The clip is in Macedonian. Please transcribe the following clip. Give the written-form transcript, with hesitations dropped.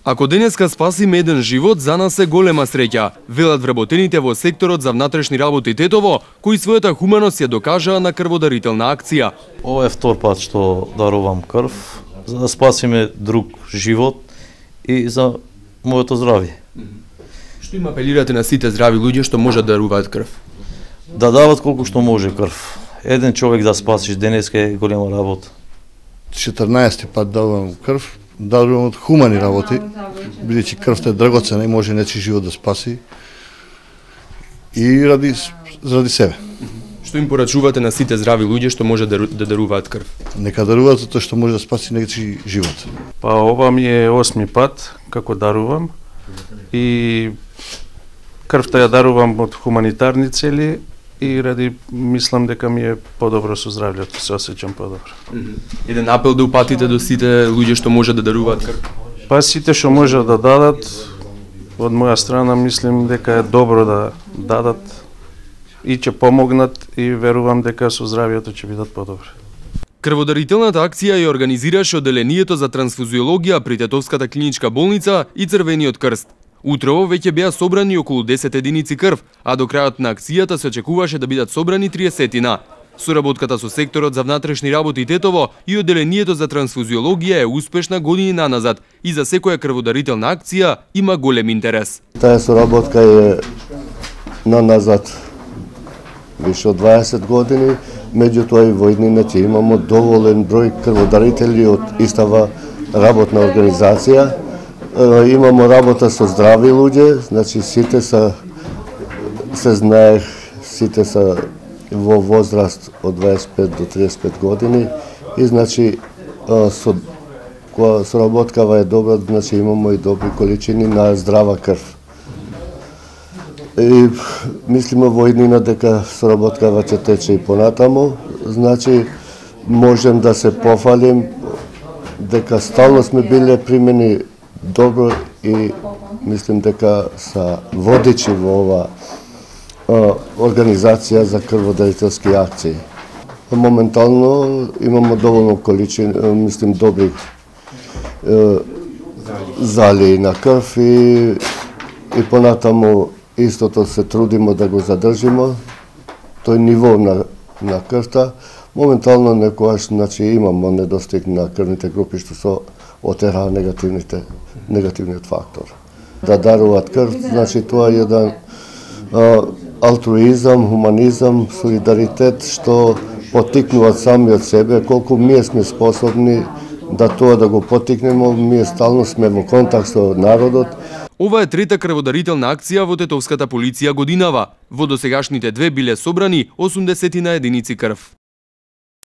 Ако денеска спасиме еден живот, за нас е голема среќа, велат вработените во секторот за внатрешни работи Тетово, кои својата хуманост ја докажаа на крводарителна акција. Ова е втор пат што дарувам крв, за да спасиме друг живот и за моето здравје. Што им апелирате на сите здрави луѓе што можат да даруваат крв? Да дават колку што може крв. Еден човек да спасиш денеска е голема работа. 14 пат давам крв. Дарувам од хумани работи, бидејќи крвта е драгоцена и може нечи живот да спаси и заради себе. Што им порачувате на сите здрави луѓе што може да даруваат крв? Нека даруваат затоа што може да спаси нечи живот. Па ова ми е 8ми пат како дарувам и крвта ја дарувам од хуманитарни цели и ради мислам дека ми е подобро со здравјето, се осеќам подобро. Еден апел да упатите до сите луѓе што може да даруваат крв? Па сите што може да дадат, од моја страна мислим дека е добро да дадат и ќе помогнат и верувам дека со здравјето ќе бидат подобри. Крводарителната акција ја организираше одделението за трансфузиологија при Тетовската клиничка болница и Црвениот крст. Утрово веќе беа собрани околу 10 единици крв, а до крајот на акцијата се очекуваше да бидат собрани 30-тина. Соработката со секторот за внатрешни работи Тетово и одделението за трансфузиологија е успешна години наназад и за секоја крводарителна акција има голем интерес. Таа соработка е наназад више од 20 години, меѓутоа и во иднината имамо доволен број крводарители од истава работна организација. Имамо работа со здрави луѓе, значи сите се знаех, сите се во возраст од 25 до 35 години и значи кога соработкава е добра, значи имамо и добри количини на здрава крв. И мислиме во иднина дека соработкава ќе тече и понатаму, значи можем да се пофалим дека стално сме биле примени добро и мислим дека са водичи во ова организација за крводарителски акции. Моментално имамо доволно количина, мислим добри залии на крв и понатаму истото се трудимо да го задржиме, тој ниво на крвта. Моментално некојаш значи имамо недостиг на крвните групи што се отера негативниот фактор. Да даруваат крв, значи тоа е еден алтруизам, хуманизам, солидаритет што поттикнуваат сами од себе, колку ние сме способни да тоа да го поттикнеме, ние стално сме во контакт со народот. Ова е трета крводарителна акција во Тетовската полиција годинава. Во досегашните две биле собрани 80 единици крв.